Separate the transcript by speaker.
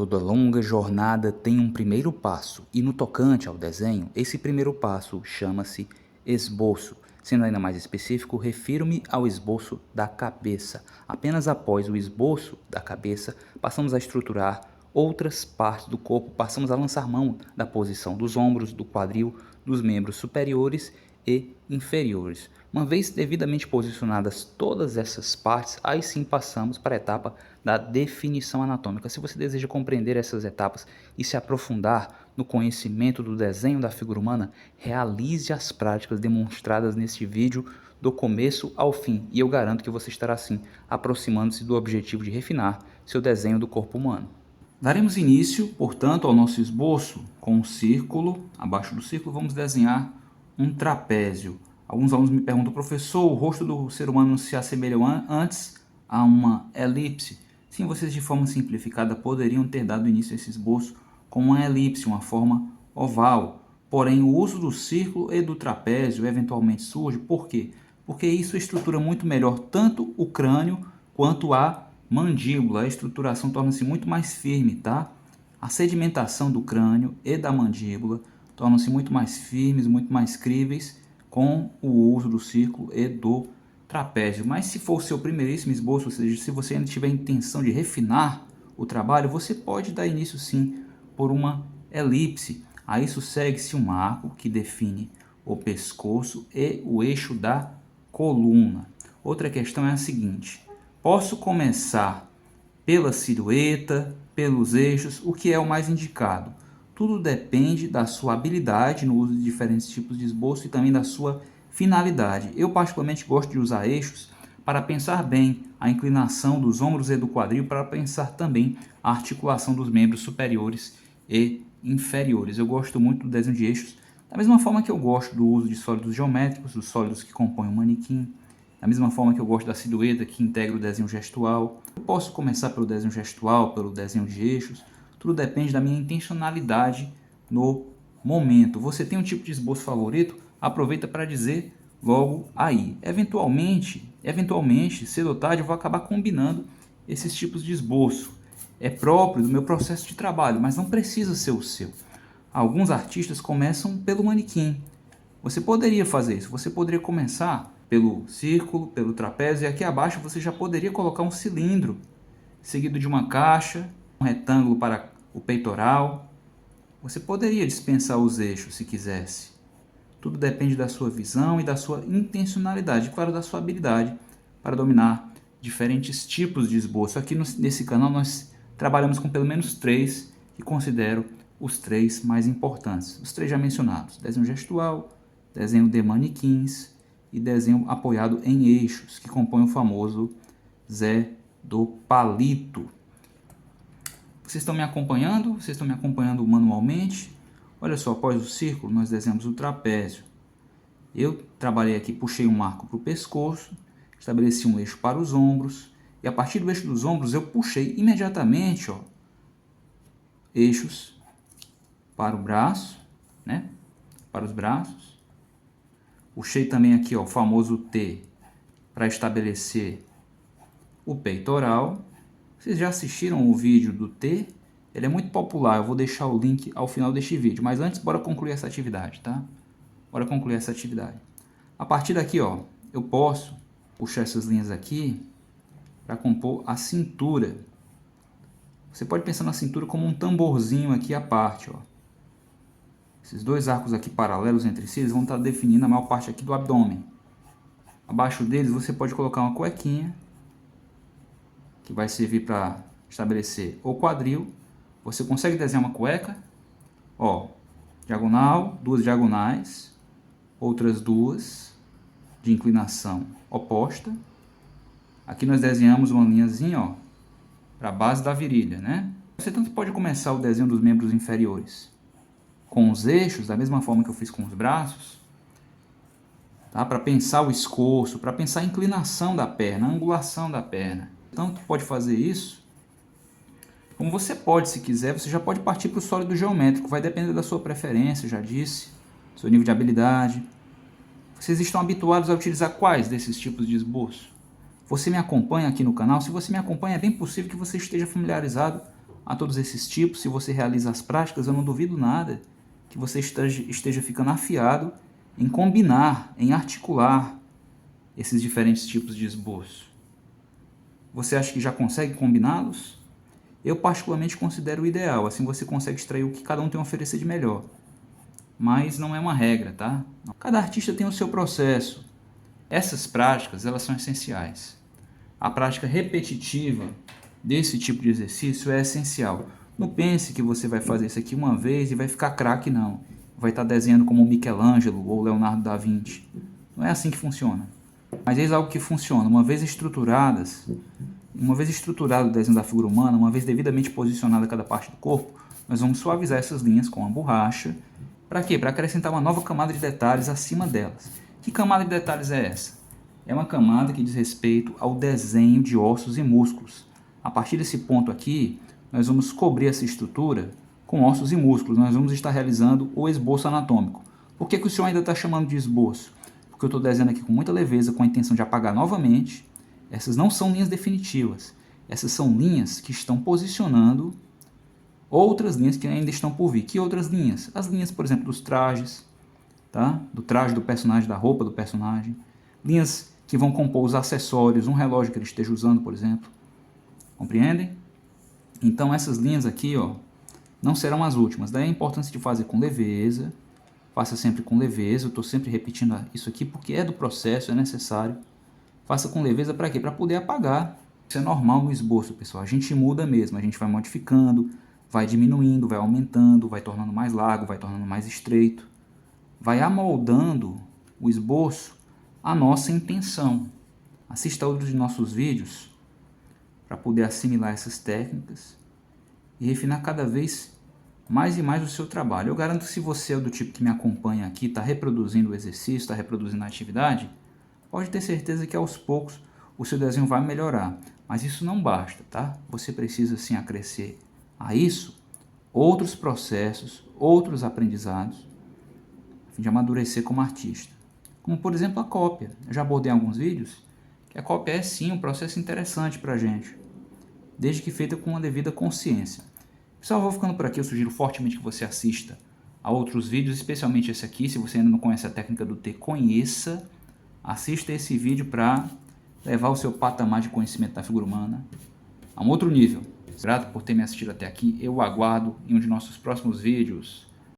Speaker 1: Toda longa jornada tem um primeiro passo, e no tocante ao desenho, esse primeiro passo chama-se esboço. Sendo ainda mais específico, refiro-me ao esboço da cabeça. Apenas após o esboço da cabeça, passamos a estruturar outras partes do corpo, passamos a lançar mão da posição dos ombros, do quadril, dos membros superiores e inferiores. Uma vez devidamente posicionadas todas essas partes, aí sim passamos para a etapa da definição anatômica. Se você deseja compreender essas etapas e se aprofundar no conhecimento do desenho da figura humana, realize as práticas demonstradas neste vídeo do começo ao fim, e eu garanto que você estará assim aproximando-se do objetivo de refinar seu desenho do corpo humano. Daremos início, portanto, ao nosso esboço com um círculo. Abaixo do círculo vamos desenhar um trapézio. Alguns alunos me perguntam: professor, o rosto do ser humano se assemelha antes a uma elipse? Sim, vocês de forma simplificada poderiam ter dado início a esse esboço com uma elipse, uma forma oval. Porém, o uso do círculo e do trapézio eventualmente surge. Por quê? Porque isso estrutura muito melhor tanto o crânio quanto a mandíbula. A estruturação torna-se muito mais firme, tá? A sedimentação do crânio e da mandíbula tornam-se muito mais firmes, muito mais críveis com o uso do círculo e do trapézio. Mas se for o seu primeiríssimo esboço, ou seja, se você ainda tiver a intenção de refinar o trabalho, você pode dar início sim por uma elipse. A isso segue-se um arco que define o pescoço e o eixo da coluna. Outra questão é a seguinte: posso começar pela silhueta, pelos eixos, o que é o mais indicado? Tudo depende da sua habilidade no uso de diferentes tipos de esboço e também da sua finalidade. Eu particularmente gosto de usar eixos para pensar bem a inclinação dos ombros e do quadril, para pensar também a articulação dos membros superiores e inferiores. Eu gosto muito do desenho de eixos, da mesma forma que eu gosto do uso de sólidos geométricos, dos sólidos que compõem o manequim, da mesma forma que eu gosto da silhueta que integra o desenho gestual. Eu posso começar pelo desenho gestual, pelo desenho de eixos. Tudo depende da minha intencionalidade no momento. Você tem um tipo de esboço favorito? Aproveita para dizer logo aí. Eventualmente, cedo ou tarde, eu vou acabar combinando esses tipos de esboço. É próprio do meu processo de trabalho, mas não precisa ser o seu. Alguns artistas começam pelo manequim. Você poderia fazer isso. Você poderia começar pelo círculo, pelo trapézio, e aqui abaixo você já poderia colocar um cilindro, seguido de uma caixa, um retângulo para o peitoral. Você poderia dispensar os eixos se quisesse. Tudo depende da sua visão e da sua intencionalidade, claro, da sua habilidade para dominar diferentes tipos de esboço. Aqui nesse canal nós trabalhamos com pelo menos 3, que considero os 3 mais importantes. Os 3 já mencionados: desenho gestual, desenho de manequins e desenho apoiado em eixos, que compõe o famoso Zé do Palito. Vocês estão me acompanhando? Vocês estão me acompanhando manualmente? Olha só, após o círculo nós desenhamos o trapézio. Eu trabalhei aqui, puxei um arco para o pescoço, estabeleci um eixo para os ombros, e a partir do eixo dos ombros eu puxei imediatamente, eixos para o braço, né? Para os braços. Puxei também aqui, o famoso T, para estabelecer o peitoral. Vocês já assistiram o vídeo do T? Ele é muito popular, eu vou deixar o link ao final deste vídeo. Mas antes, bora concluir essa atividade, tá? Bora concluir essa atividade. A partir daqui, eu posso puxar essas linhas aqui para compor a cintura. Você pode pensar na cintura como um tamborzinho aqui à parte, Esses 2 arcos aqui paralelos entre si, eles vão estar definindo a maior parte aqui do abdômen. Abaixo deles você pode colocar uma cuequinha, que vai servir para estabelecer o quadril. Você consegue desenhar uma cueca? Diagonal, 2 diagonais, outras 2 de inclinação oposta. Aqui nós desenhamos uma linhazinha, para a base da virilha, né? Você tanto pode começar o desenho dos membros inferiores com os eixos, da mesma forma que eu fiz com os braços, tá? Para pensar o escorço, para pensar a inclinação da perna, a angulação da perna. Tanto pode fazer isso, como você pode, se quiser, você já pode partir para o sólido geométrico. Vai depender da sua preferência, já disse, seu nível de habilidade. Vocês estão habituados a utilizar quais desses tipos de esboço? Você me acompanha aqui no canal? Se você me acompanha, é bem possível que você esteja familiarizado a todos esses tipos, se você realiza as práticas, eu não duvido nada que você esteja ficando afiado em combinar, em articular esses diferentes tipos de esboço. Você acha que já consegue combiná-los? Eu particularmente considero o ideal, assim você consegue extrair o que cada um tem a oferecer de melhor. Mas não é uma regra, tá? Cada artista tem o seu processo. Essas práticas, elas são essenciais. A prática repetitiva desse tipo de exercício é essencial. Não pense que você vai fazer isso aqui uma vez e vai ficar craque, não. Vai estar desenhando como Michelangelo ou Leonardo da Vinci. Não é assim que funciona. Mas eis algo que funciona. Uma vez estruturado o desenho da figura humana, uma vez devidamente posicionada cada parte do corpo, nós vamos suavizar essas linhas com a borracha. Para quê? Para acrescentar uma nova camada de detalhes acima delas. Que camada de detalhes é essa? É uma camada que diz respeito ao desenho de ossos e músculos. A partir desse ponto aqui, nós vamos cobrir essa estrutura com ossos e músculos. Nós vamos estar realizando o esboço anatômico. Por que o senhor ainda está chamando de esboço? Porque eu estou desenhando aqui com muita leveza, com a intenção de apagar novamente. Essas não são linhas definitivas. Essas são linhas que estão posicionando outras linhas que ainda estão por vir. Que outras linhas? As linhas, por exemplo, dos trajes, tá? Do traje do personagem, da roupa do personagem. Linhas que vão compor os acessórios, um relógio que ele esteja usando, por exemplo. Compreendem? Então essas linhas aqui, ó, não serão as últimas. Daí a importância de fazer com leveza. Faça sempre com leveza. Eu estou sempre repetindo isso aqui porque é do processo, é necessário. Faça com leveza para quê? Para poder apagar. Isso é normal no esboço, pessoal. A gente muda mesmo, a gente vai modificando, vai diminuindo, vai aumentando, vai tornando mais largo, vai tornando mais estreito. Vai amoldando o esboço à nossa intenção. Assista a outros de nossos vídeos para poder assimilar essas técnicas e refinar cada vez mais e mais o seu trabalho. Eu garanto que se você é do tipo que me acompanha aqui, está reproduzindo o exercício, está reproduzindo a atividade, pode ter certeza que aos poucos o seu desenho vai melhorar. Mas isso não basta, tá? Você precisa sim acrescer a isso outros processos, outros aprendizados, a fim de amadurecer como artista. Como por exemplo a cópia. Eu já abordei em alguns vídeos que a cópia é sim um processo interessante para a gente, desde que feita com uma devida consciência. Pessoal, eu vou ficando por aqui. Eu sugiro fortemente que você assista a outros vídeos, especialmente esse aqui. Se você ainda não conhece a técnica do T, conheça. Assista esse vídeo para levar o seu patamar de conhecimento da figura humana a um outro nível. Grato por ter me assistido até aqui. Eu aguardo em um de nossos próximos vídeos.